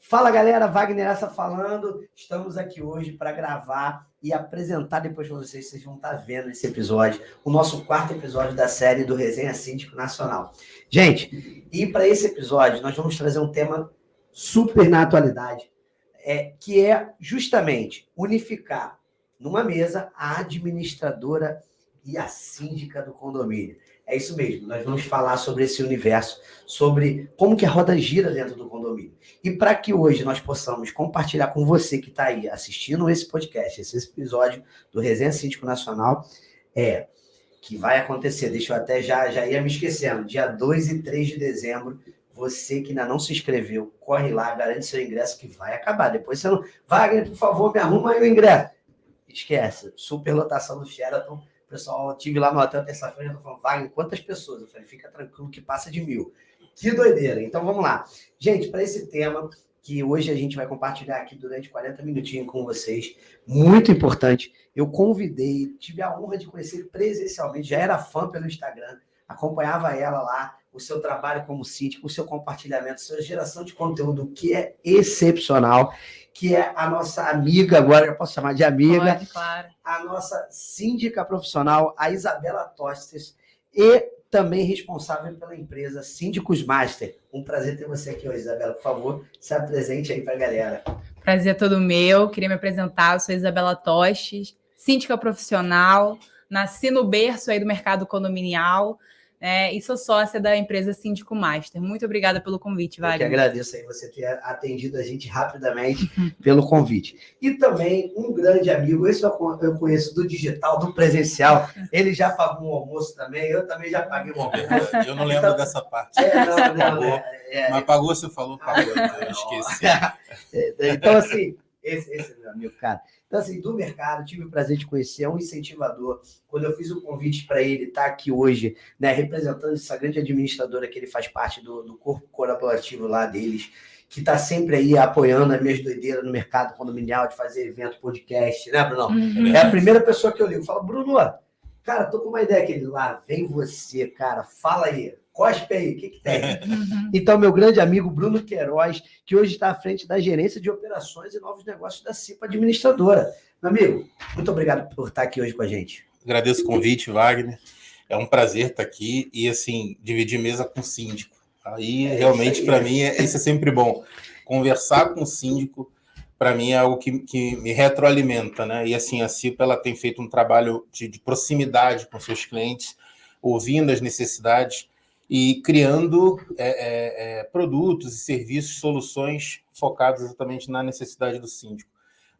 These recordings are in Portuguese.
Fala galera, Wagner Essa falando. Estamos aqui hoje para gravar e apresentar depois para vocês vão estar vendo esse episódio, o nosso 4º episódio da série do Resenha Síndico Nacional. Gente, e para esse episódio nós vamos trazer um tema super na atualidade, que é justamente unificar numa mesa a administradora e a síndica do condomínio. É isso mesmo, nós vamos falar sobre esse universo, sobre como que a roda gira dentro do condomínio. E para que hoje nós possamos compartilhar com você que está aí assistindo esse podcast, esse episódio do Resenha Síndico Nacional, que vai acontecer, deixa eu até já ia me esquecendo, dia 2 e 3 de dezembro, você que ainda não se inscreveu, corre lá, garante seu ingresso que vai acabar. Depois você não... Wagner, por favor, me arruma aí o ingresso. Esquece, superlotação do Sheraton. Pessoal, eu estive lá no hotel terça-feira, eu tô falando, Wagner, quantas pessoas? Eu falei, fica tranquilo que passa de 1.000. Que doideira. Então, vamos lá. Gente, para esse tema que hoje a gente vai compartilhar aqui durante 40 minutinhos com vocês, muito importante, eu convidei, tive a honra de conhecer presencialmente, já era fã pelo Instagram, acompanhava ela lá, o seu trabalho como síndico, o seu compartilhamento, sua geração de conteúdo, que é excepcional, que é a nossa amiga, agora eu posso chamar de amiga, pode, claro. A nossa síndica profissional, a Isabela Tostes, e também responsável pela empresa Síndicos Master. Um prazer ter você aqui hoje, Isabela. Por favor, se apresente aí para a galera. Prazer é todo meu. Queria me apresentar. Eu sou Isabela Tostes, síndica profissional. Nasci no berço aí do mercado condominial, e sou sócia da empresa Síndico Master. Muito obrigada pelo convite, Wagner. Eu que agradeço aí você ter atendido a gente rapidamente pelo convite. E também um grande amigo, esse eu conheço do digital, do presencial, ele já pagou um almoço também, eu também já paguei um almoço. Eu não lembro dessa parte. Mas pagou, você falou, pagou, eu esqueci. Então, assim, esse é meu amigo, cara. Então, assim, do mercado, tive o prazer de conhecer, é um incentivador. Quando eu fiz o convite para ele estar aqui hoje, representando essa grande administradora que ele faz parte do corpo colaborativo lá deles, que está sempre aí apoiando as minhas doideiras no mercado condominial, de fazer evento, podcast, né, Bruno? É a primeira pessoa que eu ligo. Falo, Bruno, cara, tô com uma ideia aqui. Ele, lá vem você, cara, fala aí. Cospe aí, o que tem? Então, meu grande amigo Bruno Queiroz, que hoje está à frente da gerência de operações e novos negócios da CIPA Administradora. Meu amigo, muito obrigado por estar aqui hoje com a gente. Agradeço o convite, Wagner. É um prazer estar aqui e, assim, dividir mesa com o síndico. Aí, realmente, para mim, isso é sempre bom. Conversar com o síndico, para mim, é algo que me retroalimenta, né? E, assim, a CIPA ela tem feito um trabalho de proximidade com seus clientes, ouvindo as necessidades e criando produtos e serviços, soluções focadas exatamente na necessidade do síndico.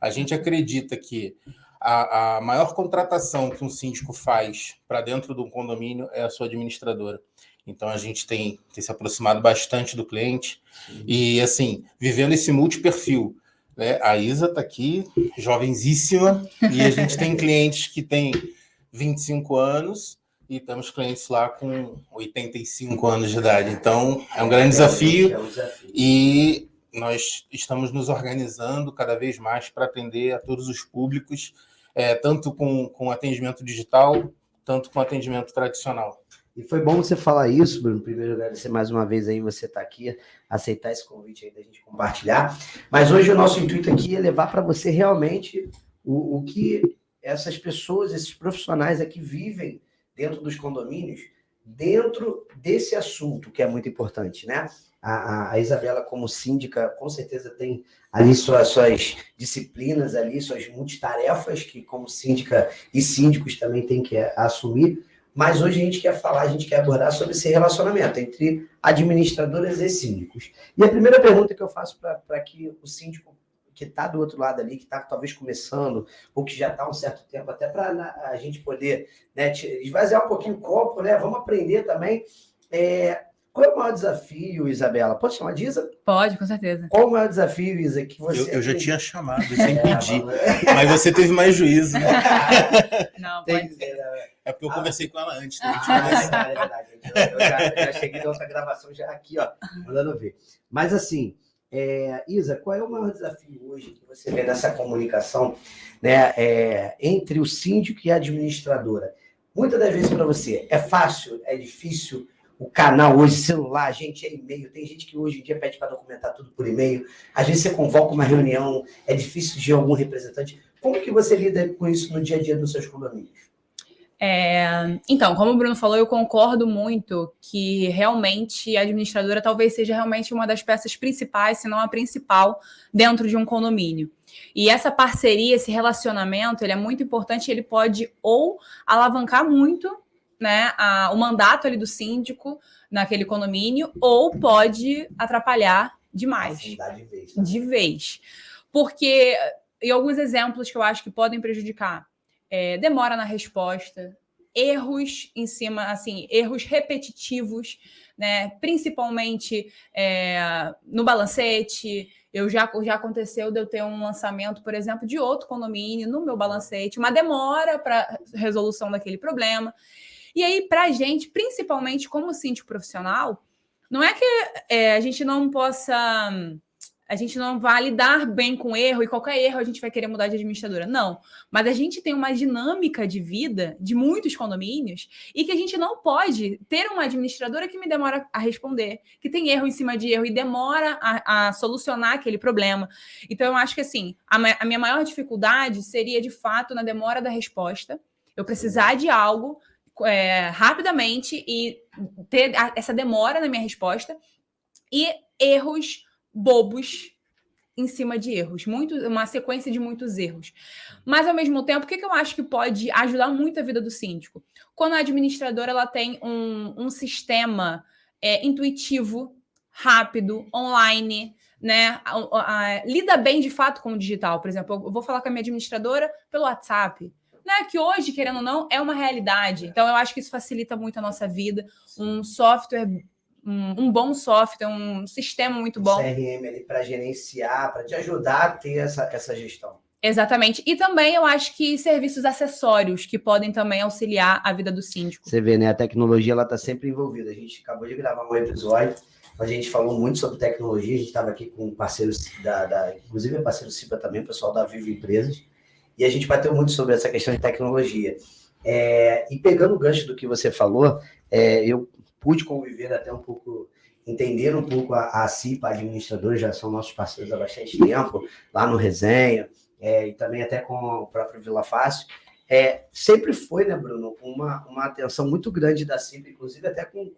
A gente acredita que a maior contratação que um síndico faz para dentro de um condomínio é a sua administradora. Então, a gente tem se aproximado bastante do cliente e, assim, vivendo esse multiperfil. A Isa está aqui, jovenzíssima, e a gente tem clientes que têm 25 anos, e temos clientes lá com 85 anos de idade. Então, é um grande desafio e nós estamos nos organizando cada vez mais para atender a todos os públicos, tanto com atendimento digital, tanto com atendimento tradicional. E foi bom você falar isso, Bruno. Primeiro, agradecer mais uma vez aí você estar aqui, aceitar esse convite aí da gente compartilhar. Mas hoje o nosso intuito aqui é levar para você realmente o que essas pessoas, esses profissionais aqui vivem dentro dos condomínios, dentro desse assunto, que é muito importante, né? A Isabela, como síndica, com certeza tem ali suas disciplinas, ali, suas multitarefas, que como síndica e síndicos também tem que assumir, mas hoje a gente quer falar, a gente quer abordar sobre esse relacionamento entre administradoras e síndicos. E a primeira pergunta que eu faço para que o síndico que está do outro lado ali, que está talvez começando, ou que já está há um certo tempo, até para a gente poder esvaziar um pouquinho o copo, né? Vamos aprender também. Qual é o maior desafio, Isabela? Posso chamar de Isa? Pode, com certeza. Qual o maior desafio, Isa, que você... Eu já tinha chamado, sem pedir. Mas você teve mais juízo, né? Não, pode ser. É porque eu conversei com ela antes. É verdade. Eu já cheguei da outra gravação, já aqui, mandando ver. Mas, assim, Isa, qual é o maior desafio hoje que você vê nessa comunicação, né, entre o síndico e a administradora? Muitas das vezes para você, é fácil, é difícil? o canal hoje, celular, gente, é e-mail. Tem gente que hoje em dia pede para documentar tudo por e-mail. Às vezes você convoca uma reunião, é difícil de algum representante. Como que você lida com isso no dia a dia dos seus condomínios? Então, como o Bruno falou, eu concordo muito que realmente a administradora talvez seja realmente uma das peças principais, se não a principal, dentro de um condomínio. E essa parceria, esse relacionamento, ele é muito importante, ele pode ou alavancar muito, né, o mandato ali do síndico naquele condomínio, ou pode atrapalhar demais. De vez. De vez. Porque, e alguns exemplos que eu acho que podem prejudicar, demora na resposta, erros em cima, assim, erros repetitivos, né? Principalmente no balancete. Já aconteceu de eu ter um lançamento, por exemplo, de outro condomínio no meu balancete, uma demora para resolução daquele problema. E aí, para a gente, principalmente como síndico profissional, não é que a gente não possa... A gente não vai lidar bem com erro e qualquer erro a gente vai querer mudar de administradora. Não. Mas a gente tem uma dinâmica de vida de muitos condomínios e que a gente não pode ter uma administradora que me demora a responder, que tem erro em cima de erro e demora a solucionar aquele problema. Então, eu acho que, assim, a minha maior dificuldade seria, de fato, na demora da resposta. Eu precisar de algo rapidamente e ter essa demora na minha resposta e erros bobos em cima de erros, uma sequência de muitos erros. Mas, ao mesmo tempo, o que eu acho que pode ajudar muito a vida do síndico? Quando a administradora ela tem um sistema intuitivo, rápido, online, né? Lida bem, de fato, com o digital. Por exemplo, eu vou falar com a minha administradora pelo WhatsApp, né? Que hoje, querendo ou não, é uma realidade. Então, eu acho que isso facilita muito a nossa vida. Um software... Um bom software, um sistema muito bom. CRM ali para gerenciar, para te ajudar a ter essa gestão. Exatamente. E também eu acho que serviços acessórios que podem também auxiliar a vida do síndico. Você vê, né? A tecnologia ela está sempre envolvida. A gente acabou de gravar um episódio, a gente falou muito sobre tecnologia, a gente estava aqui com parceiros inclusive parceiro CIPA também, o pessoal da Vivo Empresas, e a gente bateu muito sobre essa questão de tecnologia. E pegando o gancho do que você falou, eu pude conviver até um pouco, entender um pouco a CIPA, a administradora, já são nossos parceiros há bastante tempo, lá no Resenha, e também até com o próprio Vila Fácil. Sempre foi, né, Bruno, uma atenção muito grande da CIPA, inclusive até com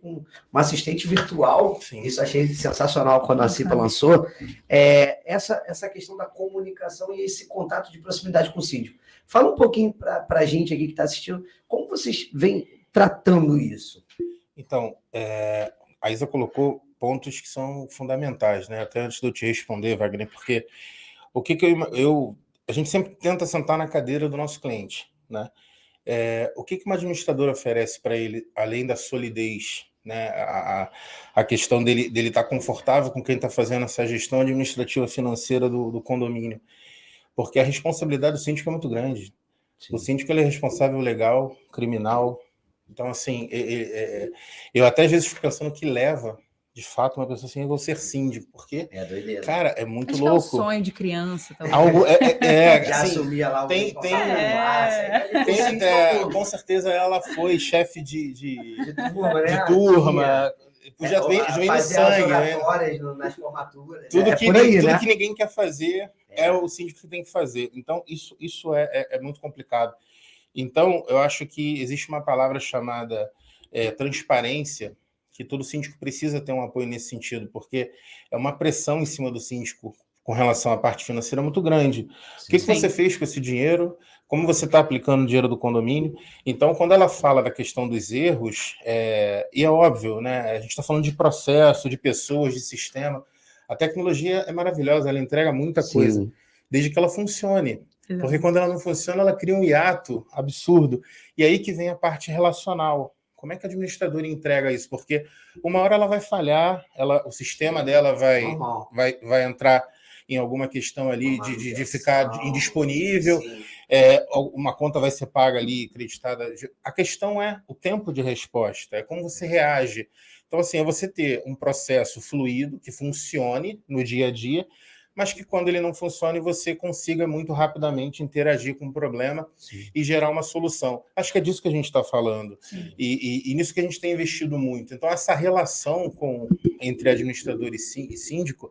uma assistente virtual. Sim. Isso achei sensacional quando a CIPA lançou. Essa questão da comunicação e esse contato de proximidade com o síndico. Fala um pouquinho para a gente aqui que está assistindo, como vocês vêm tratando isso? Então, a Isa colocou pontos que são fundamentais, né? Até antes de eu te responder, Wagner, porque o que a gente sempre tenta sentar na cadeira do nosso cliente, né? O que uma administradora oferece para ele, além da solidez, né? A questão dele estar confortável com quem está fazendo essa gestão administrativa financeira do condomínio, porque a responsabilidade do síndico é muito grande. Sim. O síndico ele é responsável legal, criminal. Então, assim, eu até às vezes fico pensando que leva, de fato, uma pessoa assim, eu vou ser síndico, porque, doideira. Cara, é muito acho louco. Que é um sonho de criança. Talvez. Algo, já assim, assumia lá o com certeza ela foi chefe de turma, né? De turma. Já vem no sangue, né? Nas formaturas. Tudo que ninguém quer fazer é o síndico que tem que fazer. Então, isso é muito complicado. Então, eu acho que existe uma palavra chamada transparência, que todo síndico precisa ter um apoio nesse sentido, porque é uma pressão em cima do síndico com relação à parte financeira muito grande. Sim, o que você fez com esse dinheiro? Como você está aplicando o dinheiro do condomínio? Então, quando ela fala da questão dos erros, e é óbvio, né? A gente está falando de processo, de pessoas, de sistema. A tecnologia é maravilhosa, ela entrega muita coisa, desde que ela funcione. Porque quando ela não funciona, ela cria um hiato absurdo. E aí que vem a parte relacional. Como é que a administradora entrega isso? Porque uma hora ela vai falhar, o sistema dela vai entrar em alguma questão ali de ficar indisponível, uma conta vai ser paga ali, creditada. A questão é o tempo de resposta, é como você reage. Então, assim, é você ter um processo fluido, que funcione no dia a dia, mas que quando ele não funcione, você consiga muito rapidamente interagir com o problema e gerar uma solução. Acho que é disso que a gente está falando. E nisso que a gente tem investido muito. Então, essa relação entre administrador e síndico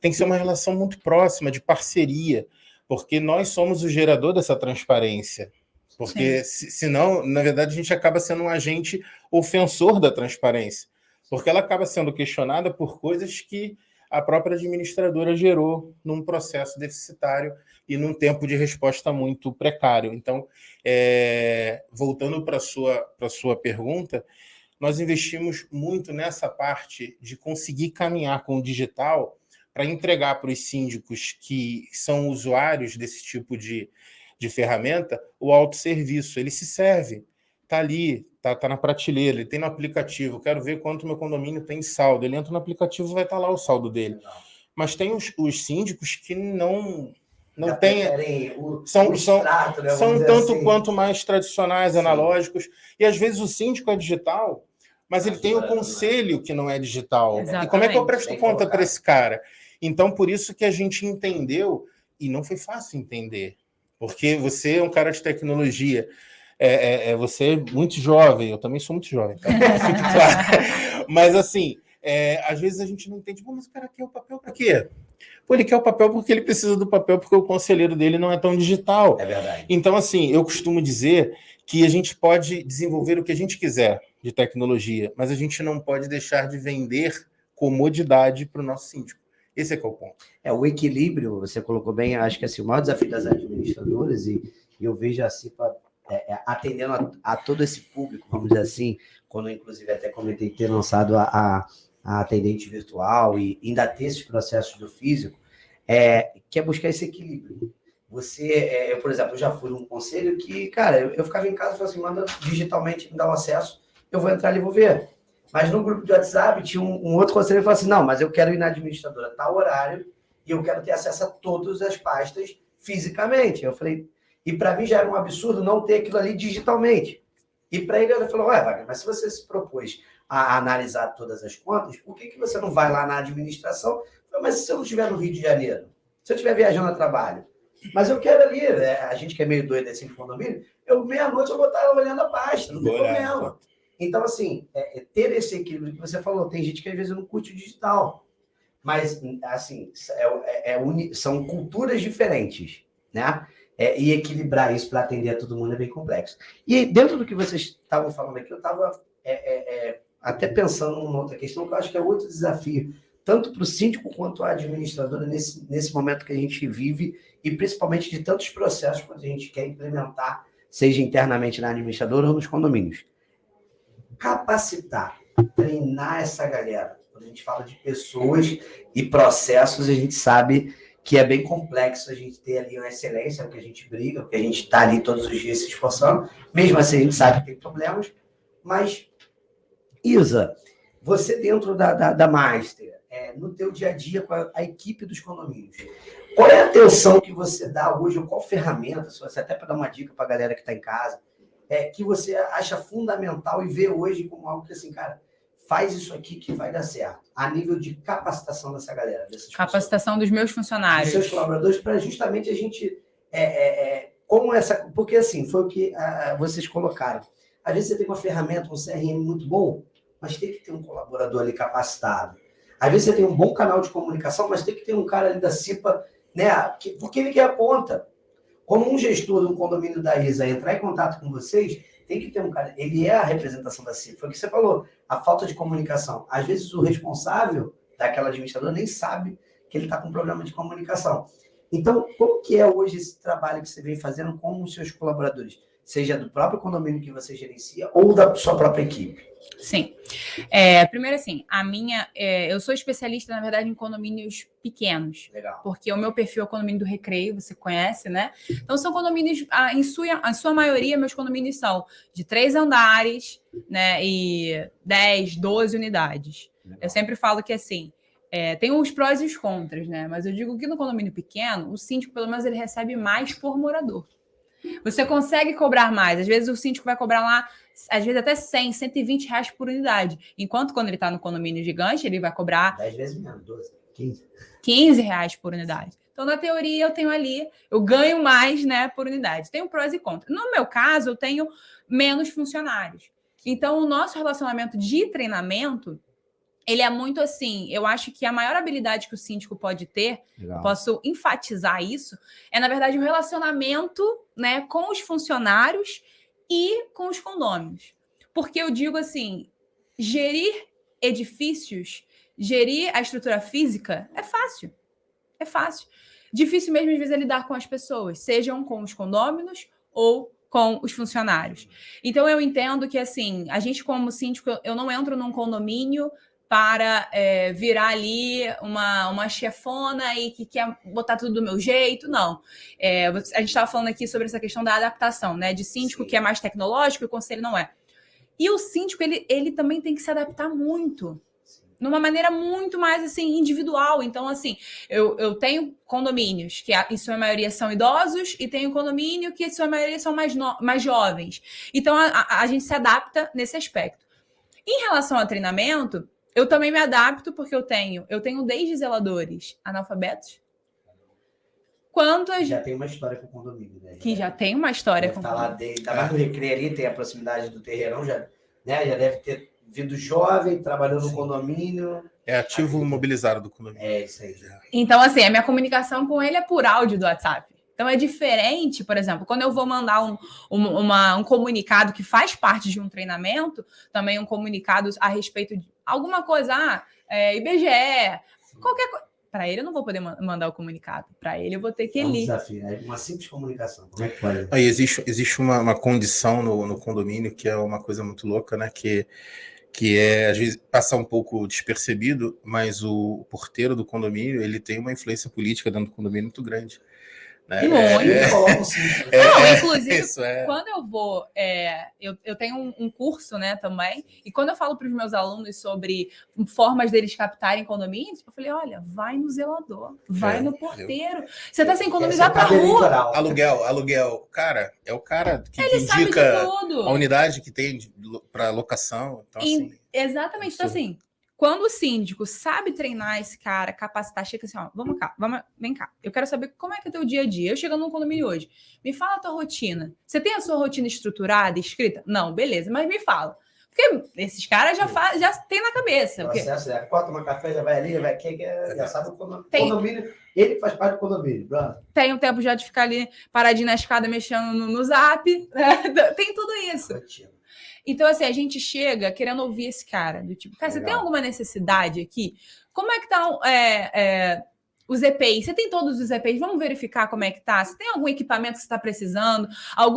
tem que ser uma relação muito próxima, de parceria, porque nós somos o gerador dessa transparência. Porque, senão, na verdade, a gente acaba sendo um agente ofensor da transparência, porque ela acaba sendo questionada por coisas que a própria administradora gerou num processo deficitário e num tempo de resposta muito precário. Então, voltando para a sua pergunta, nós investimos muito nessa parte de conseguir caminhar com o digital para entregar para os síndicos que são usuários desse tipo de ferramenta o autosserviço. Ele se serve, está ali, está na prateleira, ele tem no aplicativo, quero ver quanto meu condomínio tem saldo. Ele entra no aplicativo, vai estar lá o saldo dele. Legal. Mas tem os síndicos que não tem, são tanto assim, quanto mais tradicionais, analógicos, e às vezes o síndico é digital, mas ele tem o conselho que não é digital. Exatamente. E como é que eu presto conta para esse cara? Então, por isso que a gente entendeu, e não foi fácil entender, porque você é um cara de tecnologia, você é muito jovem, eu também sou muito jovem, tá? Fique claro. Mas assim, às vezes a gente não entende, mas o cara quer o papel para quê? Pô, ele quer o papel porque ele precisa do papel, porque o conselheiro dele não é tão digital. É verdade. Então, assim, eu costumo dizer que a gente pode desenvolver o que a gente quiser de tecnologia, mas a gente não pode deixar de vender comodidade para o nosso síndico. Esse é que é o ponto. O equilíbrio, você colocou bem, acho que assim, o maior desafio das administradoras, e eu vejo a CIPA atendendo a todo esse público, vamos dizer assim, quando inclusive até comentei ter lançado a atendente virtual e ainda ter esses processos do físico, que é buscar esse equilíbrio. Você, eu, por exemplo, já fui num conselho que, cara, eu ficava em casa e falava assim, manda digitalmente, me dá um acesso, eu vou entrar ali e vou ver. Mas no grupo de WhatsApp tinha um outro conselheiro que falou assim, não, mas eu quero ir na administradora tal horário e eu quero ter acesso a todas as pastas fisicamente. Eu falei, e para mim já era um absurdo não ter aquilo ali digitalmente. E para ele, ele falou, Wagner, mas se você se propôs a analisar todas as contas, por que você não vai lá na administração? Eu falei, mas se eu não estiver no Rio de Janeiro, se eu estiver viajando a trabalho, mas eu quero ali, a gente que é meio doido assim de condomínio, meia-noite eu vou estar olhando a pasta, não tem problema. Então, assim, ter esse equilíbrio que você falou, tem gente que às vezes não curte o digital, mas, assim, são culturas diferentes, né? E equilibrar isso para atender a todo mundo é bem complexo. E dentro do que vocês estavam falando aqui, eu estava até pensando numa outra questão, que eu acho que é outro desafio, tanto para o síndico quanto a administradora, nesse momento que a gente vive, e principalmente de tantos processos que a gente quer implementar, seja internamente na administradora ou nos condomínios. Capacitar, treinar essa galera. Quando a gente fala de pessoas e processos, a gente sabe que é bem complexo a gente ter ali uma excelência, porque a gente briga, porque a gente está ali todos os dias se esforçando. Mesmo assim, a gente sabe que tem problemas. Mas, Isa, você dentro da Master, no teu dia a dia com a equipe dos condomínios, qual é a atenção que você dá hoje, ou qual ferramenta, se você até para dar uma dica para a galera que está em casa, que você acha fundamental e vê hoje como algo que, assim, cara, faz isso aqui que vai dar certo, a nível de capacitação dessa galera. Capacitação dos meus funcionários. Dos seus colaboradores, para justamente a gente... porque, assim, foi o que vocês colocaram. Às vezes você tem uma ferramenta, um CRM muito bom, mas tem que ter um colaborador ali capacitado. Às vezes você tem um bom canal de comunicação, mas tem que ter um cara ali da CIPA, né, porque ele quer a ponta. Como um gestor de um condomínio da ISA entrar em contato com vocês, tem que ter um cara, ele é a representação da CIPA. Foi o que você falou, a falta de comunicação. Às vezes o responsável daquela administradora nem sabe que ele está com problema de comunicação. Então, como que é hoje esse trabalho que você vem fazendo com os seus colaboradores? Seja do próprio condomínio que você gerencia ou da sua própria equipe? Sim. Primeiro, assim, eu sou especialista, na verdade, em condomínios pequenos. Legal. Porque o meu perfil é o condomínio do Recreio, você conhece, né? Então, são condomínios, em sua maioria, meus condomínios são de 3 andares, né? E 10, 12 unidades. Legal. Eu sempre falo que, assim, tem os prós e os contras, né? Mas eu digo que no condomínio pequeno, o síndico, pelo menos, ele recebe mais por morador. Você consegue cobrar mais. Às vezes o síndico vai cobrar lá, às vezes até 100, 120 reais por unidade. Enquanto quando ele está no condomínio gigante, ele vai cobrar... 10 vezes menos, 12. R$ 15 por unidade. Então, na teoria, eu tenho ali, eu ganho mais, né, por unidade. Tem prós e contras. No meu caso, eu tenho menos funcionários. Então, o nosso relacionamento de treinamento, ele é muito assim, eu acho que a maior habilidade que o síndico pode ter, eu posso enfatizar isso, é, na verdade, o relacionamento, né, com os funcionários e com os condôminos. Porque eu digo assim, gerir edifícios, gerir a estrutura física é fácil. É fácil. Difícil mesmo, às vezes, é lidar com as pessoas, sejam com os condôminos ou com os funcionários. Então, eu entendo que, assim, a gente, como síndico, eu não entro num condomínio para virar ali uma chefona e que quer botar tudo do meu jeito, não. A gente estava falando aqui sobre essa questão da adaptação, né? De síndico que é mais tecnológico e o conselho não é. E o síndico, ele também tem que se adaptar muito, numa maneira muito mais, assim, individual. Então, assim, eu tenho condomínios que, em sua maioria, são idosos e tenho condomínio que, em sua maioria, são mais jovens. Então, a gente se adapta nesse aspecto. Em relação ao treinamento, eu também me adapto porque eu tenho desde zeladores analfabetos, quanto a... Já tem uma história com o condomínio, né? Que já tem uma história com o condomínio. Ainda mais no Recreio ali, tem a proximidade do terreirão, já deve ter vindo jovem, trabalhando no condomínio. É ativo mobilizado do condomínio. É isso aí. Então, assim, a minha comunicação com ele é por áudio do WhatsApp. Então, é diferente, por exemplo, quando eu vou mandar um comunicado que faz parte de um treinamento, também um comunicado a respeito de alguma coisa, IBGE, qualquer coisa. Para ele, eu não vou poder mandar o comunicado. Para ele, eu vou ter que ler. É um desafio, né? Uma simples comunicação. Como é que pode? Aí existe uma condição no condomínio que é uma coisa muito louca, né? Que é, às vezes, passar um pouco despercebido, mas o porteiro do condomínio, ele tem uma influência política dentro do condomínio muito grande. Né? Inclusive, quando eu vou... eu tenho um curso, né, também, e quando eu falo para os meus alunos sobre formas deles captarem condomínios, eu falei, olha, vai no zelador, vai no porteiro. Você está sem economizar para rua. Aluguel. Cara, é o cara que indica a unidade que tem para locação. Então, assim, exatamente. Então, assim, quando o síndico sabe treinar esse cara, capacitar, chega assim, ó, vem cá. Eu quero saber como é que é o teu dia a dia. Eu chegando num condomínio hoje, me fala a tua rotina. Você tem a sua rotina estruturada, escrita? Não, beleza, mas me fala. Porque esses caras já tem na cabeça. Processo, toma café, já vai ali, já sabe o condomínio. Ele faz parte do condomínio. Pronto. Tem um tempo já de ficar ali paradinho na escada, mexendo no zap. Né? Tem tudo isso. Rotina. Então, assim, a gente chega querendo ouvir esse cara, do tipo, cara, você tem alguma necessidade aqui? Como é que tá os EPIs? Você tem todos os EPIs? Vamos verificar como é que tá? Você tem algum equipamento que você está precisando?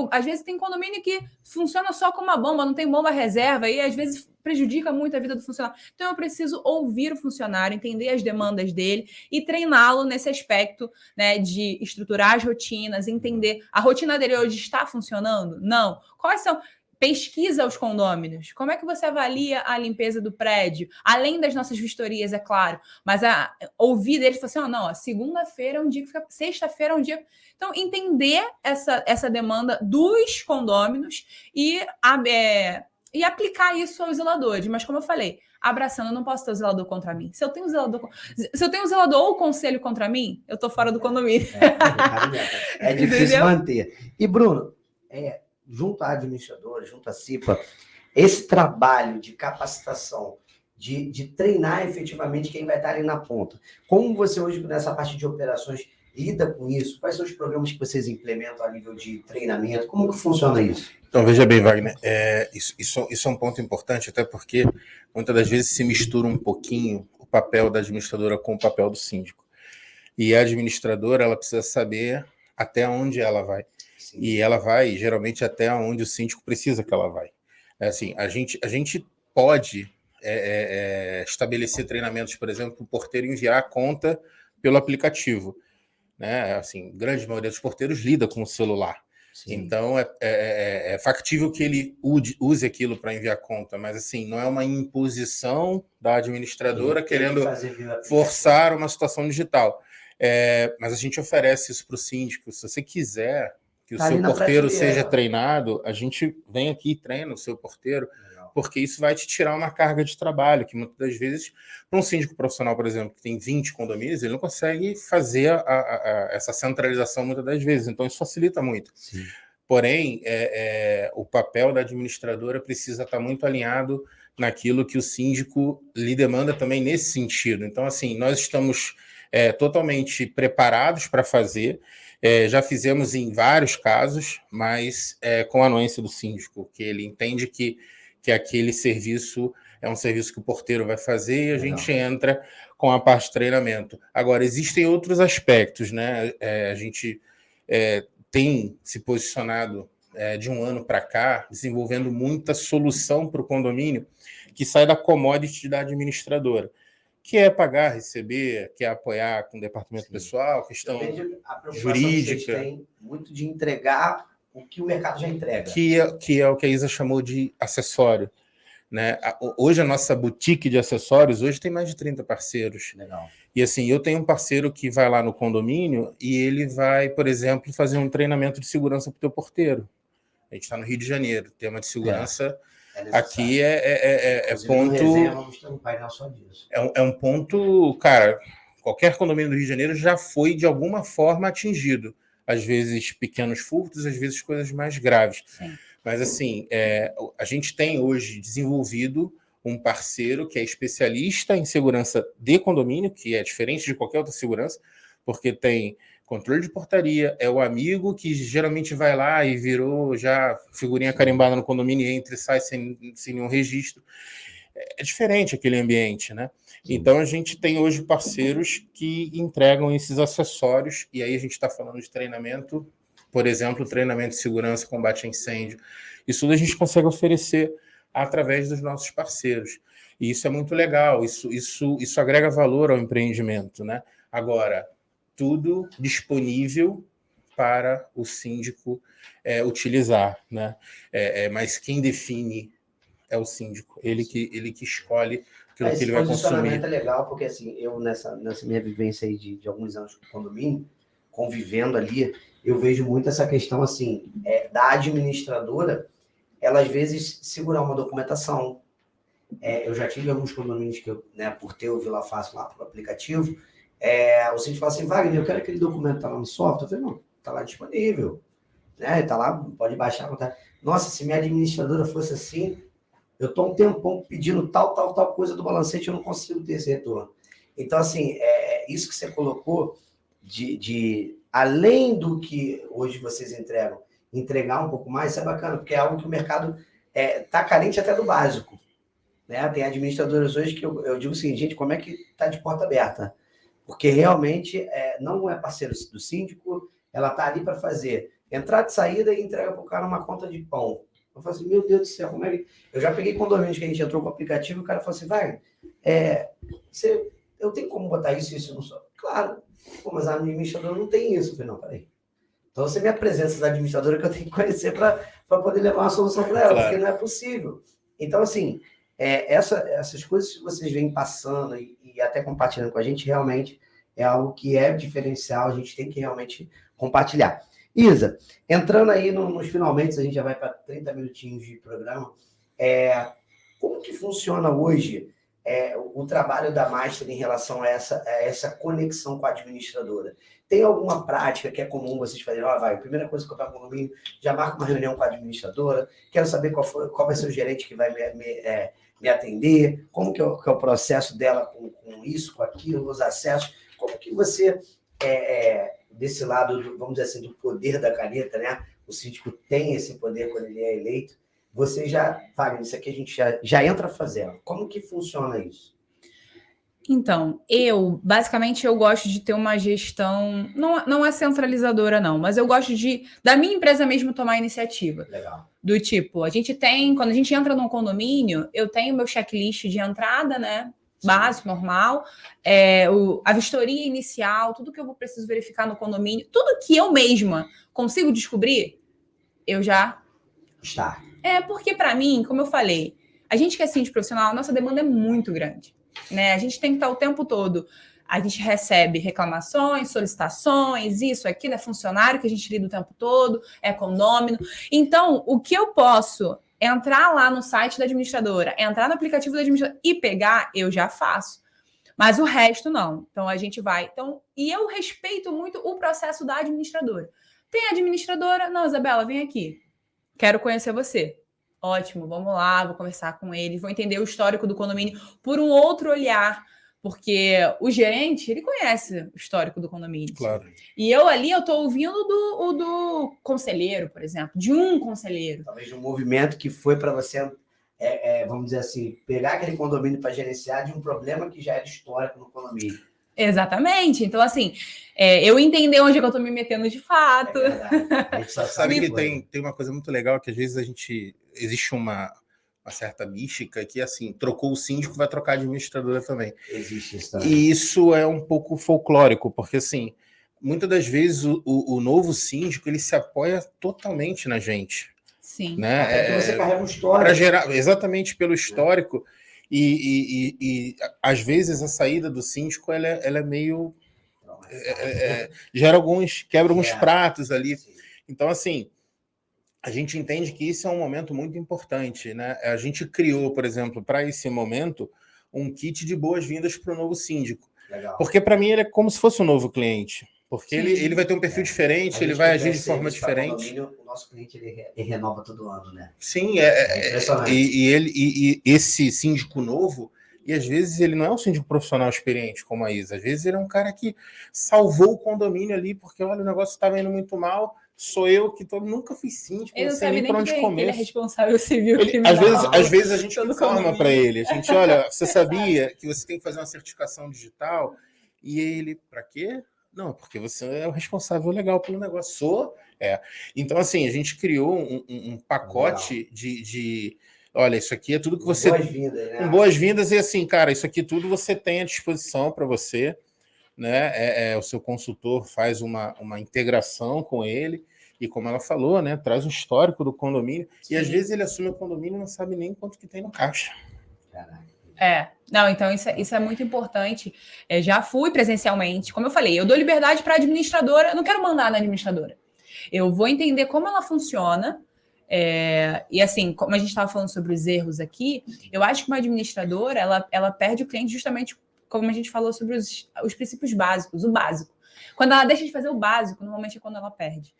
Às vezes tem condomínio que funciona só com uma bomba, não tem bomba reserva, e às vezes prejudica muito a vida do funcionário. Então, eu preciso ouvir o funcionário, entender as demandas dele e treiná-lo nesse aspecto, né, de estruturar as rotinas, entender a rotina dele hoje está funcionando? Não. Quais são... Pesquisa os condôminos. Como é que você avalia a limpeza do prédio? Além das nossas vistorias, é claro. Mas ouvir deles, falar assim, segunda-feira é um dia que fica... Sexta-feira é um dia... Então, entender essa demanda dos condôminos e aplicar isso aos zeladores. Mas, como eu falei, abraçando, eu não posso ter o zelador contra mim. Se eu tenho um zelador ou conselho contra mim, eu tô fora do condomínio. É difícil manter. E, Bruno, junto à administradora, junto à CIPA, esse trabalho de capacitação, de treinar efetivamente quem vai estar ali na ponta. Como você hoje, nessa parte de operações, lida com isso? Quais são os programas que vocês implementam a nível de treinamento? Como que funciona isso? Então, veja bem, Wagner, isso é um ponto importante, até porque muitas das vezes se mistura um pouquinho o papel da administradora com o papel do síndico. E a administradora, ela precisa saber até onde ela vai. E ela vai, geralmente, até onde o síndico precisa que ela vai. Assim, a gente pode estabelecer treinamentos, por exemplo, para o porteiro enviar a conta pelo aplicativo. Né? Assim, grande maioria dos porteiros lida com o celular. Sim. Então, é factível que ele use aquilo para enviar conta, mas assim, não é uma imposição da administradora querendo forçar uma situação digital. Mas a gente oferece isso para o síndico. Se você quiser que o seu porteiro seja treinado, a gente vem aqui e treina o seu porteiro. porque isso vai te tirar uma carga de trabalho, que muitas das vezes, para um síndico profissional, por exemplo, que tem 20 condomínios, ele não consegue fazer essa centralização muitas das vezes, então isso facilita muito. Sim. Porém, o papel da administradora precisa estar muito alinhado naquilo que o síndico lhe demanda também nesse sentido. Então, assim, nós estamos totalmente preparados para fazer, já fizemos em vários casos, mas com a anuência do síndico, que ele entende que aquele serviço é um serviço que o porteiro vai fazer e a gente entra com a parte de treinamento. Agora, existem outros aspectos, né? A gente tem se posicionado de um ano para cá, desenvolvendo muita solução para o condomínio que sai da commodity da administradora, que é pagar, receber, que é apoiar com o departamento pessoal, questão jurídica. Vocês têm muito de entregar o que o mercado já entrega. Que é o que a Isa chamou de acessório. Né? Hoje a nossa boutique de acessórios hoje tem mais de 30 parceiros. Legal. E assim, eu tenho um parceiro que vai lá no condomínio e ele vai, por exemplo, fazer um treinamento de segurança para o teu porteiro. A gente está no Rio de Janeiro, tema de segurança aqui é ponto. Vamos ter um painel só disso. É um ponto, cara. Qualquer condomínio do Rio de Janeiro já foi de alguma forma atingido. Às vezes pequenos furtos, às vezes coisas mais graves. Sim. Mas, assim, a gente tem hoje desenvolvido um parceiro que é especialista em segurança de condomínio, que é diferente de qualquer outra segurança, porque tem controle de portaria, é o amigo que geralmente vai lá e virou já figurinha carimbada no condomínio, entra e sai sem nenhum registro. É diferente aquele ambiente, né? Então, a gente tem hoje parceiros que entregam esses acessórios, e aí a gente está falando de treinamento, por exemplo, treinamento de segurança, combate a incêndio. Isso tudo a gente consegue oferecer através dos nossos parceiros. E isso é muito legal, isso agrega valor ao empreendimento, né? Agora, tudo disponível para o síndico utilizar, né? Mas quem define é o síndico, ele que escolhe aquilo que ele vai consumir. Esse posicionamento é legal, porque assim, eu nessa minha vivência aí de alguns anos com o condomínio, convivendo ali, eu vejo muito essa questão assim, da administradora, ela às vezes segurar uma documentação. Eu já tive alguns condomínios que eu, né, por ter o Vila Fácil lá para o aplicativo, o síndico fala assim, Wagner, eu quero aquele documento tá lá no software. Eu falei, não, tá lá disponível, né? Tá lá, pode baixar. Tá. Nossa, se minha administradora fosse assim, eu estou um tempão pedindo tal coisa do balancete, eu não consigo ter esse retorno. Então, assim, isso que você colocou de além do que hoje vocês entregam, entregar um pouco mais, isso é bacana, porque é algo que o mercado está carente até do básico. Né? Tem administradoras hoje que eu digo o seguinte, gente, como é que está de porta aberta? Porque realmente não é parceiro do síndico, ela está ali para fazer entrada e saída e entrega para o cara uma conta de pão. Eu falo assim, meu Deus do céu, como é que... Eu já peguei condomínios que a gente entrou com o aplicativo e o cara falou assim, vai, eu tenho como botar isso no software? Claro. Pô, mas a administradora não tem isso. Eu falei, não, peraí. Então você me apresenta essa administradora que eu tenho que conhecer para poder levar uma solução para ela, claro. Porque não é possível. Então, assim, essas coisas que vocês vêm passando e até compartilhando com a gente, realmente é algo que é diferencial, a gente tem que realmente compartilhar. Isa, entrando aí nos finalmente, a gente já vai para 30 minutinhos de programa, como que funciona hoje o trabalho da Master em relação a essa conexão com a administradora? Tem alguma prática que é comum vocês fazerem? Vai, a primeira coisa que eu pego no condomínio, já marco uma reunião com a administradora, quero saber qual vai ser o gerente que vai me atender, como que é o processo dela com isso, com aquilo, os acessos, como que você, desse lado, vamos dizer assim, do poder da caneta, né? O síndico tem esse poder quando ele é eleito, você já, Wagner, isso aqui a gente já entra fazendo. Como que funciona isso? Então, basicamente, eu gosto de ter uma gestão, não é centralizadora, não, mas eu gosto da minha empresa mesmo tomar iniciativa. Legal. Do tipo, quando a gente entra num condomínio, eu tenho meu checklist de entrada, né? Básico, normal, a vistoria inicial, tudo que eu preciso verificar no condomínio, tudo que eu mesma consigo descobrir, eu já... Está. Porque para mim, como eu falei, a gente que é síndico profissional, a nossa demanda é muito grande, né? A gente tem que estar o tempo todo, a gente recebe reclamações, solicitações, isso, aquilo, é funcionário que a gente lida o tempo todo, é condômino. Então, o que eu posso entrar lá no site da administradora, entrar no aplicativo da administradora e pegar, eu já faço. Mas o resto não. Então a gente vai. Então, e eu respeito muito o processo da administradora. Tem a administradora, não, Isabela, vem aqui. Quero conhecer você. Ótimo, vamos lá, vou conversar com eles, vou entender o histórico do condomínio por um outro olhar, porque o gerente, ele conhece o histórico do condomínio. Claro. E eu estou ouvindo do conselheiro, por exemplo, de um conselheiro. Talvez um movimento que foi para você, vamos dizer assim, pegar aquele condomínio para gerenciar de um problema que já era histórico no condomínio. Exatamente. Então, assim, eu entender onde é que eu estou me metendo de fato. Sabe que tem uma coisa muito legal, que às vezes existe uma certa mística que, assim, trocou o síndico, vai trocar a administradora também. Existe isso também. E isso é um pouco folclórico, porque, assim, muitas das vezes o novo síndico, ele se apoia totalmente na gente. Sim. Né? Porque você carrega um histórico. Para gerar, exatamente pelo histórico. E às vezes a saída do síndico ela é meio quebra alguns pratos ali. Sim. Então, assim, a gente entende que isso é um momento muito importante, né? A gente criou, por exemplo, para esse momento, um kit de boas-vindas para o novo síndico. Legal. Porque para mim ele é como se fosse um novo cliente. Porque ele vai ter um perfil diferente, ele vai agir de forma diferente. O nosso cliente ele renova todo ano, né? Sim, impressionante. E esse síndico novo, e às vezes ele não é um síndico profissional experiente como a Isa, às vezes ele é um cara que salvou o condomínio ali, porque olha, o negócio estava indo muito mal, sou eu que nunca fui síndico, ele não sei sabe nem por onde começar. Ele é responsável civil. Às vezes a gente informa para ele, a gente, olha, você sabia que você tem que fazer uma certificação digital? E ele, para quê? Não, porque você é o responsável legal pelo negócio. Então, assim, a gente criou um pacote de olha, isso aqui é tudo que você... Boas-vindas, né? Boas-vindas, e assim, cara, isso aqui tudo você tem à disposição para você, né? O seu consultor faz uma integração com ele, e como ela falou, né? Traz o histórico do condomínio, Sim. E às vezes ele assume o condomínio e não sabe nem quanto que tem no caixa. Caraca. Não, então isso é muito importante. Já fui presencialmente, como eu falei, eu dou liberdade para a administradora, eu não quero mandar na administradora. Eu vou entender como ela funciona, e assim, como a gente estava falando sobre os erros aqui, eu acho que uma administradora, ela perde o cliente justamente como a gente falou sobre os princípios básicos, o básico. Quando ela deixa de fazer o básico, normalmente é quando ela perde.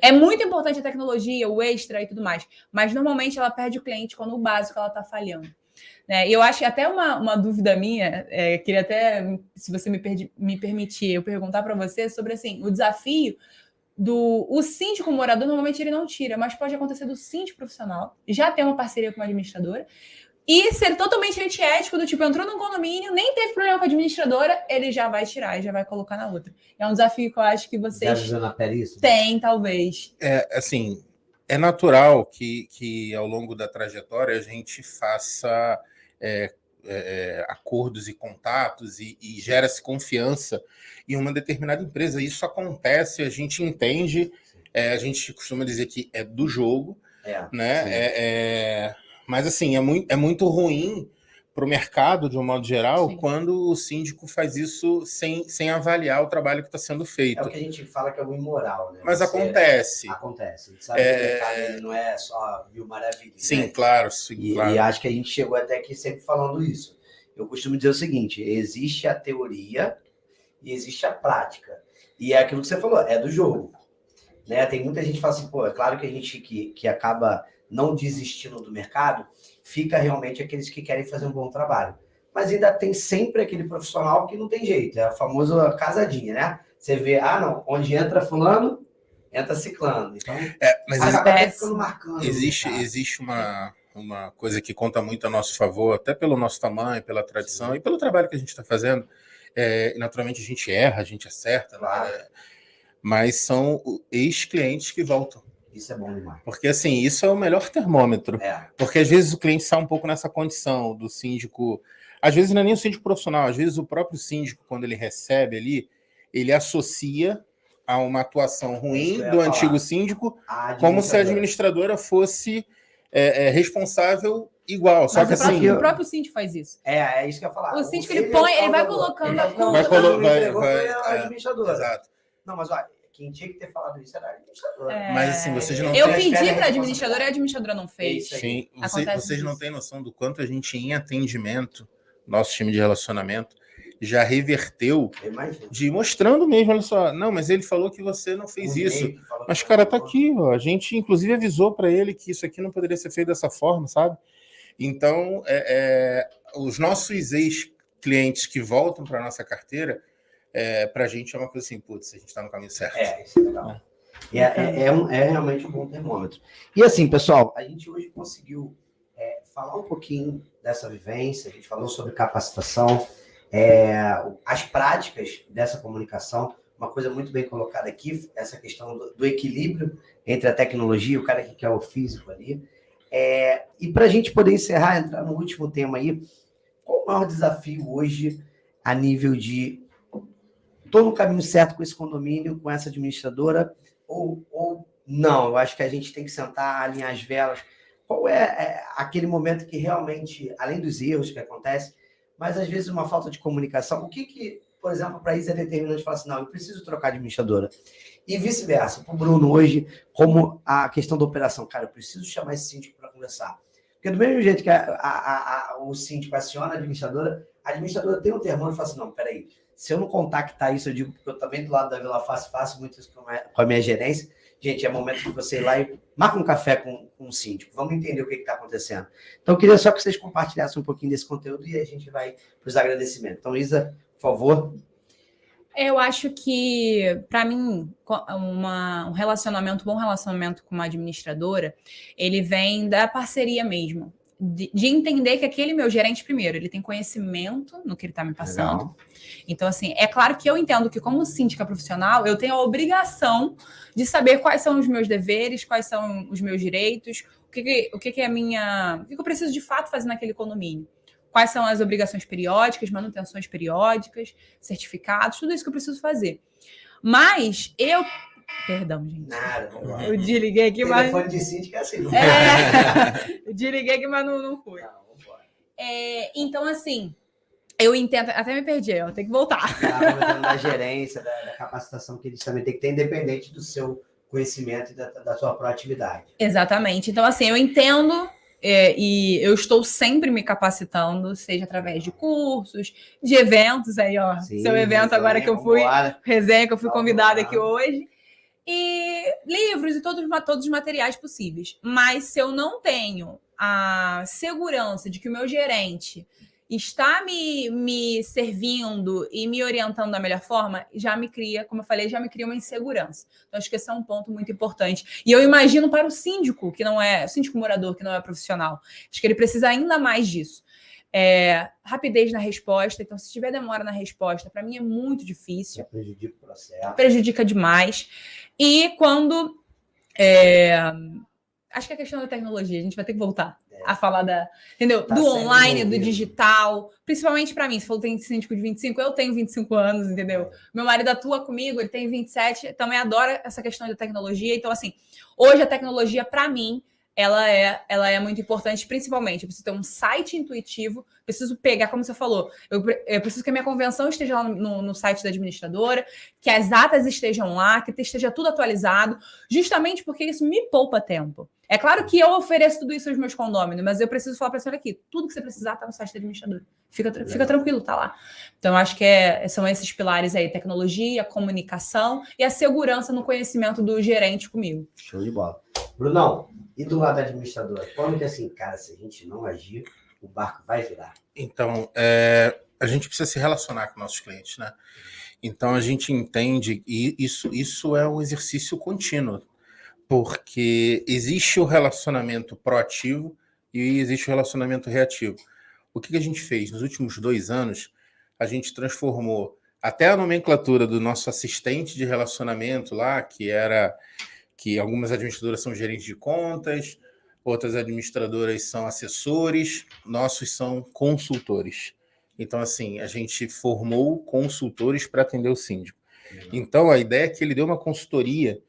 É muito importante a tecnologia, o extra e tudo mais, mas normalmente ela perde o cliente quando o básico ela está falhando. E eu acho até uma dúvida minha, queria até, se você me permitir, eu perguntar para você sobre assim, o desafio o síndico morador, normalmente ele não tira, mas pode acontecer do síndico profissional, já ter uma parceria com uma administradora, e ser totalmente antiético, do tipo, entrou num condomínio, nem teve problema com a administradora, ele já vai tirar e já vai colocar na outra. É um desafio que eu acho que vocês já na pele isso? Têm, talvez. Assim, é natural que ao longo da trajetória a gente faça acordos e contatos e gera-se confiança em uma determinada empresa. Isso acontece, a gente entende, a gente costuma dizer que é do jogo, né? Mas assim, é muito ruim para o mercado, de um modo geral, Sim. quando o síndico faz isso sem avaliar o trabalho que está sendo feito. É o que a gente fala que é o imoral, né? Mas acontece. Acontece. A gente sabe que o mercado não é só mil maravilhas. Sim, né? claro. E acho que a gente chegou até aqui sempre falando isso. Eu costumo dizer o seguinte, existe a teoria e existe a prática. E é aquilo que você falou, é do jogo. Né? Tem muita gente que fala assim, pô, é claro que a gente que acaba não desistindo do mercado, fica realmente aqueles que querem fazer um bom trabalho. Mas ainda tem sempre aquele profissional que não tem jeito, é a famosa casadinha, né? Você vê, não, onde entra fulano, entra ciclano. Então, mas acaba ficando marcando. Existe uma coisa que conta muito a nosso favor, até pelo nosso tamanho, pela tradição. Sim. E pelo trabalho que a gente está fazendo. Naturalmente a gente erra, a gente acerta, claro. Né? Mas são ex-clientes que voltam. Isso é bom demais. Porque, assim, isso é o melhor termômetro. Porque, às vezes, o cliente está um pouco nessa condição do síndico... Às vezes, não é nem o síndico profissional. Às vezes, o próprio síndico, quando ele recebe ali, ele associa a uma atuação ruim do antigo síndico como se a administradora fosse responsável igual. Só que, assim, o próprio síndico faz isso. É isso que eu ia falar. O síndico, ele vai colocando a culpa. Vai a administradora. Exato. Não, mas olha, quem tinha que ter falado isso era a administradora. Mas assim, vocês não Eu têm... pedi para a administradora e a administradora não fez. Sim, Acontece vocês não disso. têm noção do quanto a gente, em atendimento, nosso time de relacionamento, já reverteu Eu imagino. de mostrando mesmo, olha só, não, mas ele falou que você não fez isso. Mas, cara, tá aqui, ó. A gente, inclusive, avisou para ele que isso aqui não poderia ser feito dessa forma, sabe? Então, os nossos ex-clientes que voltam para a nossa carteira, para a gente é uma coisa assim, putz, a gente está no caminho certo. Isso é legal. É realmente um bom termômetro. E assim, pessoal, a gente hoje conseguiu falar um pouquinho dessa vivência, a gente falou sobre capacitação, as práticas dessa comunicação, uma coisa muito bem colocada aqui, essa questão do equilíbrio entre a tecnologia e o cara que quer o físico ali. E para a gente poder encerrar, entrar no último tema aí, qual o maior desafio hoje a nível de estou no caminho certo com esse condomínio, com essa administradora, ou não? Eu acho que a gente tem que sentar, alinhar as velas. Qual é aquele momento que realmente, além dos erros que acontecem, mas às vezes uma falta de comunicação, o que por exemplo, para isso é determinante falar assim, não, eu preciso trocar de administradora. E vice-versa, para o Bruno hoje, como a questão da operação, cara, eu preciso chamar esse síndico para conversar. Porque do mesmo jeito que o síndico aciona a administradora tem um termômetro e fala assim, não, peraí, se eu não contactar isso, eu digo, porque eu também do lado da Vila faço muito isso com a minha gerência, gente, é momento de você ir lá e marca um café com o síndico, vamos entender o que está acontecendo. Então, eu queria só que vocês compartilhassem um pouquinho desse conteúdo e a gente vai para os agradecimentos. Então, Isa, por favor. Eu acho que, para mim, um relacionamento, bom relacionamento com uma administradora, ele vem da parceria mesmo. De entender que aquele meu gerente, primeiro, ele tem conhecimento no que ele está me passando. Legal. Então, assim, é claro que eu entendo que, como síndica profissional, eu tenho a obrigação de saber quais são os meus deveres, quais são os meus direitos, o que é o que eu preciso de fato fazer naquele condomínio. Quais são as obrigações periódicas, manutenções periódicas, certificados, tudo isso que eu preciso fazer. Mas eu... Perdão, gente. Nada, vamos lá. Eu desliguei aqui, mas... Telefone de síndico é assim. Não Eu desliguei aqui, mas não fui. Então, assim, eu entendo... Até me perdi, eu tenho que voltar. Da gerência, da capacitação que eles também têm que ter, independente do seu conhecimento e da sua proatividade. Exatamente. Então, assim, eu entendo... e eu estou sempre me capacitando, seja através de cursos, de eventos aí, ó. Sim, seu evento resenha, agora que eu fui, resenha que eu fui Vamos convidada lá. aqui hoje. E livros e todos os materiais possíveis. Mas se eu não tenho a segurança de que o meu gerente está me servindo e me orientando da melhor forma, já me cria, como eu falei, já me cria uma insegurança. Então, acho que esse é um ponto muito importante. E eu imagino para o síndico, que não é, síndico morador, que não é profissional, acho que ele precisa ainda mais disso. Rapidez na resposta. Então, se tiver demora na resposta, para mim é muito difícil. Prejudica o processo. Prejudica demais. E quando... acho que a questão da tecnologia, a gente vai ter que voltar a falar entendeu? Do online, do digital, principalmente para mim. Se falou que tem síndico de 25, eu tenho 25 anos, entendeu? Meu marido atua comigo, ele tem 27, também adora essa questão da tecnologia. Então, assim, hoje a tecnologia, para mim, ela é muito importante, principalmente. Eu preciso ter um site intuitivo, preciso pegar, como você falou, eu preciso que a minha convenção esteja lá no site da administradora, que as atas estejam lá, que esteja tudo atualizado, justamente porque isso me poupa tempo. É claro que eu ofereço tudo isso aos meus condôminos, mas eu preciso falar para você aqui, tudo que você precisar está no site da administradora. Fica tranquilo, tá lá. Então, acho que são esses pilares aí, tecnologia, comunicação e a segurança no conhecimento do gerente comigo. Show de bola. Brunão, e do lado da administradora? Como que assim, cara, se a gente não agir, o barco vai virar? Então, a gente precisa se relacionar com nossos clientes, né? Então, a gente entende, e isso é um exercício contínuo, porque existe o relacionamento proativo e existe o relacionamento reativo. O que a gente fez? Nos últimos 2 anos, a gente transformou até a nomenclatura do nosso assistente de relacionamento lá, que algumas administradoras são gerentes de contas, outras administradoras são assessores, nossos são consultores. Então, assim, a gente formou consultores para atender o síndico. Então, a ideia é que ele dê uma consultoria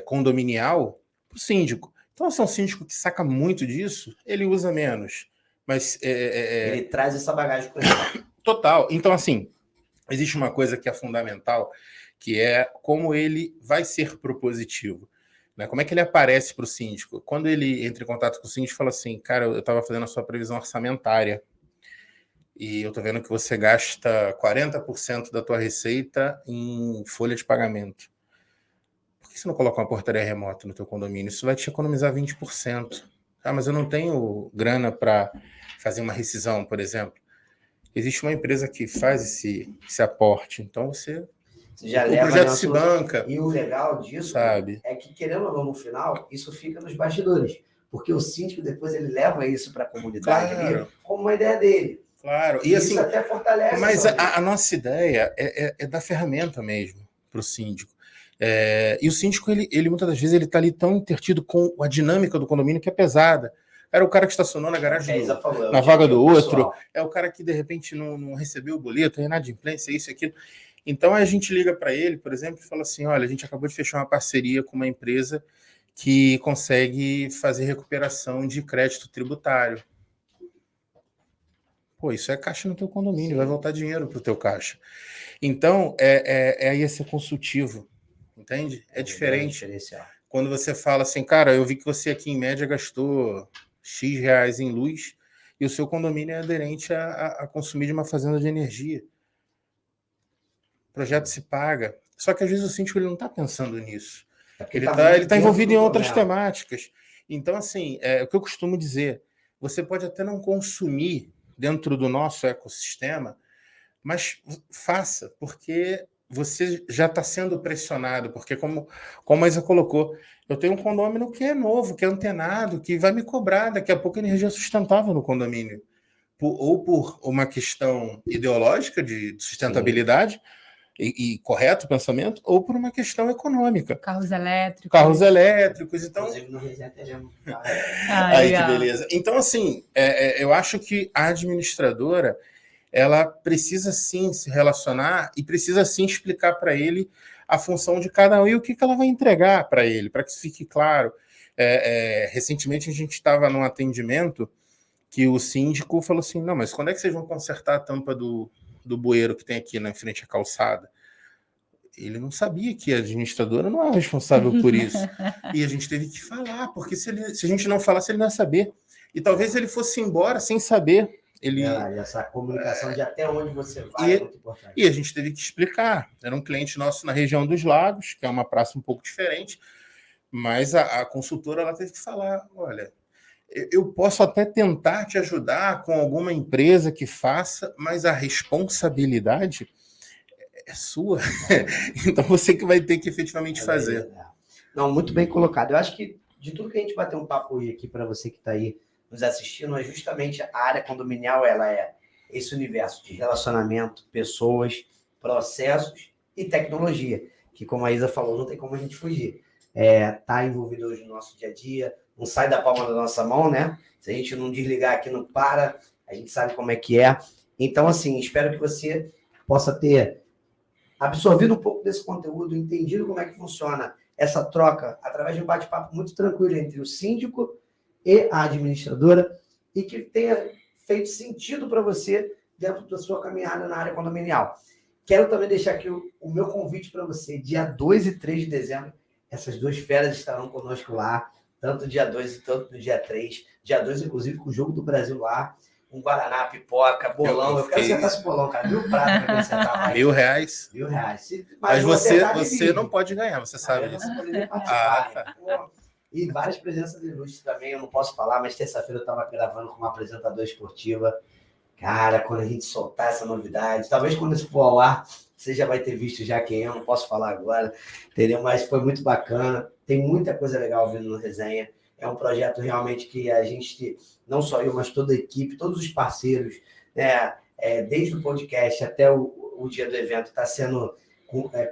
condominial para o síndico. Então, se é um síndico que saca muito disso, ele usa menos. Mas ele traz essa bagagem com ele. Total. Então, assim, existe uma coisa que é fundamental, que é como ele vai ser propositivo. Né? Como é que ele aparece para o síndico? Quando ele entra em contato com o síndico, fala assim, cara, eu estava fazendo a sua previsão orçamentária e eu estou vendo que você gasta 40% da tua receita em folha de pagamento. Por que você não coloca uma portaria remota no teu condomínio? Isso vai te economizar 20%. Ah, mas eu não tenho grana para fazer uma rescisão, por exemplo. Existe uma empresa que faz esse aporte, então você já o leva projeto na se sua... banca. E o legal disso, sabe? É que, querendo ou não, no final, isso fica nos bastidores. Porque o síndico, depois, ele leva isso para a comunidade ali como uma ideia dele. Claro. E assim, isso até fortalece. Mas a nossa ideia é da ferramenta mesmo para o síndico. E o síndico, ele muitas das vezes, ele está ali tão intertido com a dinâmica do condomínio que é pesada. Era o cara que estacionou na garagem na vaga do outro. É o cara que, de repente, não recebeu o boleto, é inadimplência, isso e aquilo. Então, a gente liga para ele, por exemplo, e fala assim, olha, a gente acabou de fechar uma parceria com uma empresa que consegue fazer recuperação de crédito tributário. Pô, isso é caixa no teu condomínio, sim, vai voltar dinheiro para o teu caixa. Então, aí esse consultivo, entende? É diferente. Quando você fala assim, cara, eu vi que você aqui em média gastou X reais em luz e o seu condomínio é aderente a consumir de uma fazenda de energia. O projeto se paga. Só que às vezes o síndico ele não está pensando nisso. Ele está envolvido em outras temáticas. Então, assim, o que eu costumo dizer, você pode até não consumir dentro do nosso ecossistema, mas faça, porque você já está sendo pressionado, porque como a Isa colocou, eu tenho um condomínio que é novo, que é antenado, que vai me cobrar daqui a pouco energia sustentável no condomínio. Ou por uma questão ideológica de sustentabilidade, e correto o pensamento, ou por uma questão econômica. Carros elétricos. Então... Inclusive no Resenha teremos. Aí, que beleza. Então, assim, eu acho que a administradora, ela precisa sim se relacionar e precisa sim explicar para ele a função de cada um e o que ela vai entregar para ele, para que isso fique claro. Recentemente a gente estava num atendimento que o síndico falou assim, não, mas quando é que vocês vão consertar a tampa do bueiro que tem aqui na frente à calçada? Ele não sabia que a administradora não é responsável por isso. E a gente teve que falar, porque se a gente não falasse, ele não ia saber. E talvez ele fosse embora sem saber. E essa comunicação de até onde você vai é muito importante. E a gente teve que explicar. Era um cliente nosso na região dos Lagos, que é uma praça um pouco diferente, mas a consultora ela teve que falar, olha, eu posso até tentar te ajudar com alguma empresa que faça, mas a responsabilidade é sua. Então você que vai ter que efetivamente fazer. Não, muito bem colocado. Eu acho que de tudo que a gente bateu um papo hoje aqui para você que está aí nos assistindo, é justamente a área condominial, ela é esse universo de relacionamento, pessoas, processos e tecnologia, que como a Isa falou, não tem como a gente fugir. Tá envolvido hoje no nosso dia a dia, não sai da palma da nossa mão, né? Se a gente não desligar aqui, não para, a gente sabe como é que é. Então, assim, espero que você possa ter absorvido um pouco desse conteúdo, entendido como é que funciona essa troca através de um bate-papo muito tranquilo entre o síndico e a administradora e que tenha feito sentido para você dentro da sua caminhada na área condominial. Quero também deixar aqui o meu convite para você, dia 2 e 3 de dezembro, essas duas feras estarão conosco lá, tanto dia 2 e tanto no dia 3. Dia 2, inclusive, com o Jogo do Brasil lá, um Guaraná, pipoca, bolão. Eu quero acertar esse bolão, cara. 1.000 pratos para acertar mais. R$1.000. R$1.000. Mas você não pode ganhar, você sabe disso. Eu não poderia participar. E várias presenças ilustres também, eu não posso falar, mas terça-feira eu estava gravando com uma apresentadora esportiva. Cara, quando a gente soltar essa novidade, talvez quando isso for ao ar, você já vai ter visto já quem é, eu não posso falar agora, entendeu? Mas foi muito bacana, tem muita coisa legal vindo no Resenha. É um projeto realmente que a gente, não só eu, mas toda a equipe, todos os parceiros, né, desde o podcast até o dia do evento, está sendo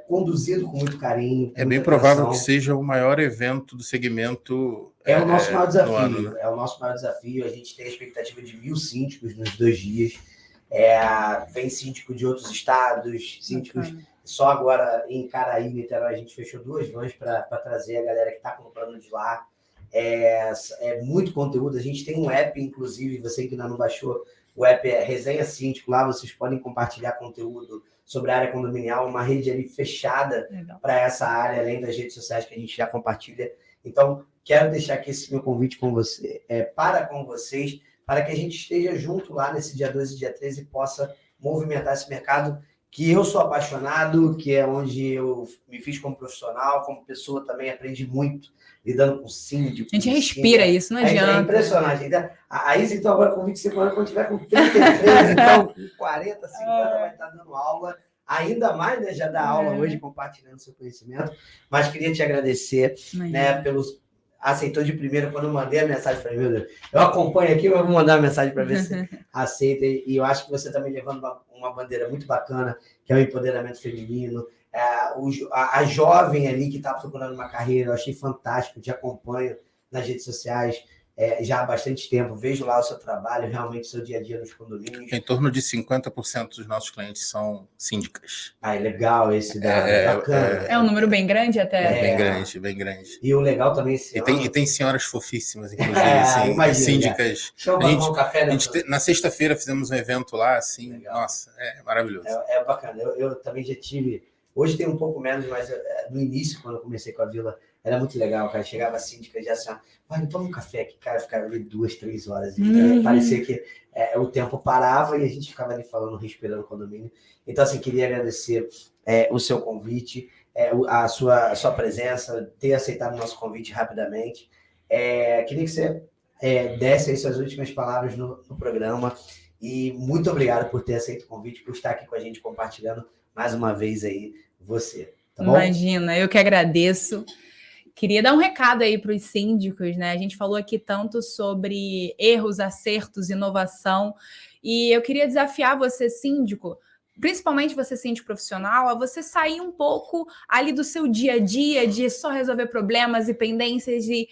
conduzido com muito carinho. É bem provável que seja o maior evento do segmento. É o nosso maior desafio. Ano, né? É o nosso maior desafio. A gente tem a expectativa de 1.000 síndicos nos 2 dias. Vem síndico de outros estados, síndicos. Só agora em Caraí, Niterói, a gente fechou 2 vans para trazer a galera que está comprando de lá. É muito conteúdo. A gente tem um app, inclusive, você que ainda não baixou, O app é Resenha Síndico, lá vocês podem compartilhar conteúdo sobre a área condominial, uma rede ali fechada para essa área, além das redes sociais que a gente já compartilha. Então, quero deixar aqui esse meu convite com você, com vocês, para que a gente esteja junto lá nesse dia 12 e dia 13 e possa movimentar esse mercado que eu sou apaixonado, que é onde eu me fiz como profissional, como pessoa também aprendi muito, lidando com síndico. A gente respira isso, não adianta. É impressionante. A Isa, então, agora com 25 anos, quando tiver com 33, então com 40, 50, vai estar dando aula. Ainda mais, né? Já dá aula hoje, compartilhando seu conhecimento. Mas queria te agradecer, né, pelos... Aceitou de primeira quando eu mandei a mensagem para mim. Meu Deus, eu acompanho aqui, mas vou mandar uma mensagem para ver se aceita. E eu acho que você também levando uma bandeira muito bacana, que é o empoderamento feminino. A jovem ali que está procurando uma carreira, eu achei fantástico, te acompanho nas redes sociais já há bastante tempo, vejo lá o seu trabalho, realmente o seu dia a dia nos condomínios. Em torno de 50% dos nossos clientes são síndicas. É legal esse dado, bacana. É um número bem grande até. Bem grande, bem grande. E o legal também e tem senhoras fofíssimas, inclusive, imagina, síndicas. Chama um café, né? Na sexta-feira fizemos um evento lá, assim, legal. Nossa, é maravilhoso. É bacana, eu também já tive, hoje tem um pouco menos, mas no início, quando eu comecei com a Vila, era muito legal, cara. Chegava a síndica já assim, vai, toma um café aqui, cara. Ficava ali 2, 3 horas. Parecia que o tempo parava e a gente ficava ali falando, respirando o condomínio. Então, assim, queria agradecer o seu convite, a sua presença, ter aceitado o nosso convite rapidamente. Queria que você desse aí suas últimas palavras no programa. E muito obrigado por ter aceito o convite, por estar aqui com a gente, compartilhando mais uma vez aí você. Tá bom? Imagina, eu que agradeço. Queria dar um recado aí para os síndicos, né? A gente falou aqui tanto sobre erros, acertos, inovação, e eu queria desafiar você, síndico, principalmente você, síndico profissional, a você sair um pouco ali do seu dia a dia, de só resolver problemas e pendências, e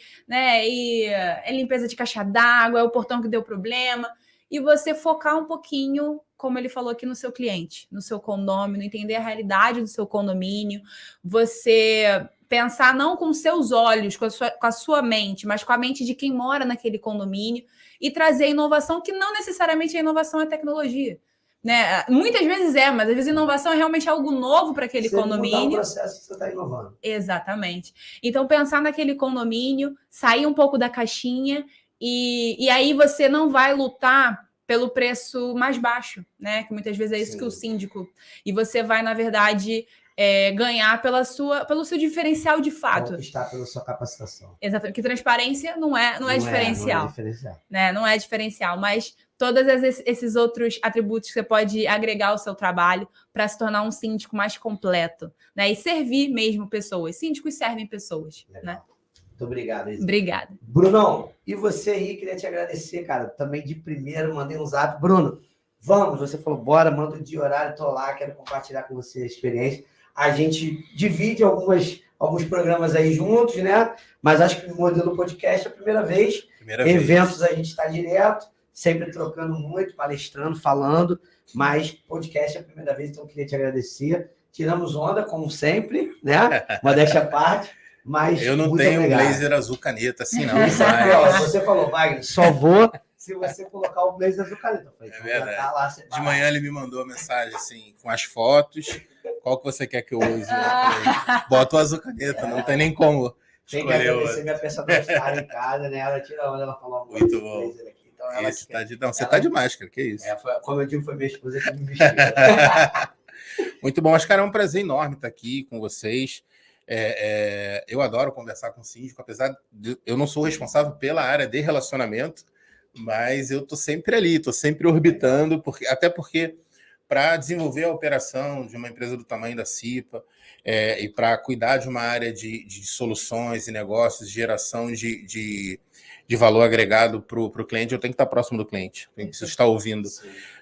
limpeza de caixa d'água, é o portão que deu problema, e você focar um pouquinho, como ele falou aqui, no seu cliente, no seu condomínio, entender a realidade do seu condomínio, você pensar não com seus olhos, com a sua mente, mas com a mente de quem mora naquele condomínio e trazer inovação, que não necessariamente a inovação é tecnologia. Né? Muitas vezes mas às vezes inovação é realmente algo novo para aquele condomínio. Mudar o processo que você está inovando. Exatamente. Então, pensar naquele condomínio, sair um pouco da caixinha e aí você não vai lutar pelo preço mais baixo, né? Que muitas vezes é isso que o síndico... E você vai, na verdade... ganhar pelo seu diferencial de fato. Conquistar pela sua capacitação. Exatamente, porque transparência não é diferencial. Não é diferencial. Né? Não é diferencial, mas todos esses outros atributos que você pode agregar ao seu trabalho para se tornar um síndico mais completo, né? E servir mesmo pessoas. Síndicos servem pessoas. Né? Muito obrigado, Isa. Obrigada. Brunão, e você aí, queria te agradecer, cara. Também de primeiro, mandei um zap. Bruno, vamos, você falou, bora, manda o dia, horário, tô lá, quero compartilhar com você a experiência. A gente divide alguns programas aí juntos, né? Mas acho que no modelo podcast é a primeira vez. Eventos a gente está direto, sempre trocando muito, palestrando, falando, mas podcast é a primeira vez, então eu queria te agradecer. Tiramos onda, como sempre, né? Modéstia à parte, mas eu não tenho um blazer azul caneta assim, não. Isso mas... Você falou, Wagner, só vou se você colocar o blazer azul caneta. Falei, é verdade. Lá, de manhã ele me mandou uma mensagem assim, com as fotos. Qual que você quer que eu use? Bota o azul caneta, não tem nem como. Tem que agradecer minha personal estar em casa, né? Ela tira onda, ela falou muito bom. Aqui. Então, ela esse tá de... Não, você tá de máscara, que isso? Como eu digo, foi minha esposa que me vestiu. Muito bom, acho que era um prazer enorme estar aqui com vocês. Eu adoro conversar com o síndico, apesar de eu não sou responsável pela área de relacionamento, mas eu tô sempre ali, tô sempre orbitando, até porque para desenvolver a operação de uma empresa do tamanho da CIPA e para cuidar de uma área de soluções e negócios, geração de valor agregado para o cliente, eu tenho que estar próximo do cliente, eu preciso estar ouvindo.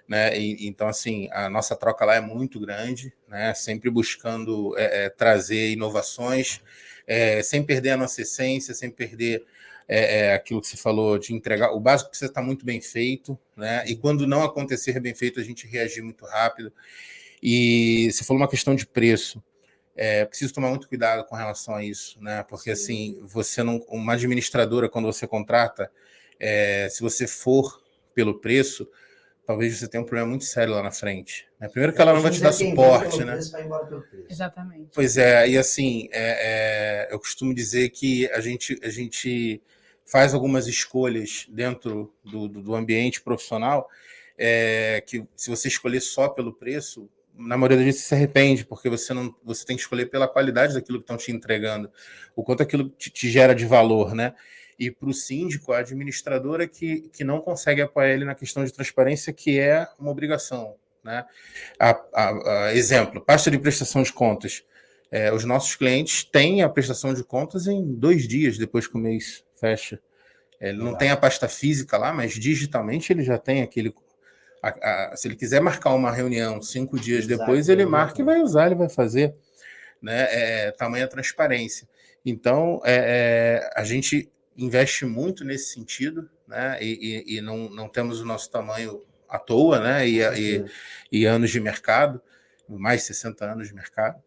Né? Então, assim, a nossa troca lá é muito grande, né? Sempre buscando trazer inovações, sem perder a nossa essência, sem perder aquilo que você falou de entregar. O básico precisa estar muito bem feito, né? E quando não acontecer bem feito, a gente reagir muito rápido. E você falou uma questão de preço. Preciso tomar muito cuidado com relação a isso, né? Porque assim, você não, uma administradora, quando você contrata, se você for pelo preço, talvez você tenha um problema muito sério lá na frente. Né? Primeiro que ela não vai te dar suporte, né? Vai embora pelo preço. Exatamente. Pois é, e assim, eu costumo dizer que a gente faz algumas escolhas dentro do ambiente profissional que se você escolher só pelo preço, na maioria das vezes você se arrepende, porque você tem que escolher pela qualidade daquilo que estão te entregando, o quanto aquilo te gera de valor, né? E para o síndico, a administradora que não consegue apoiar ele na questão de transparência, que é uma obrigação, né? Exemplo, pasta de prestação de contas. Os nossos clientes têm a prestação de contas em 2 dias depois que o mês fecha. Ele não tem a pasta física lá, mas digitalmente ele já tem aquele... se ele quiser marcar uma reunião 5 dias depois, ele marca e vai usar, ele vai fazer. Né? Tamanha transparência. Então, a gente investe muito nesse sentido, né? E não temos o nosso tamanho à toa, né? E anos de mercado, mais de 60 anos de mercado,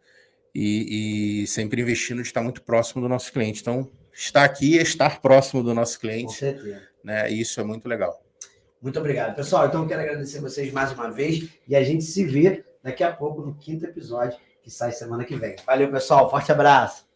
e sempre investindo de estar muito próximo do nosso cliente. Então, estar aqui é estar próximo do nosso cliente. Com certeza. Né? E isso é muito legal. Muito obrigado. Pessoal, então eu quero agradecer vocês mais uma vez e a gente se vê daqui a pouco no 5º episódio que sai semana que vem. Valeu, pessoal. Forte abraço.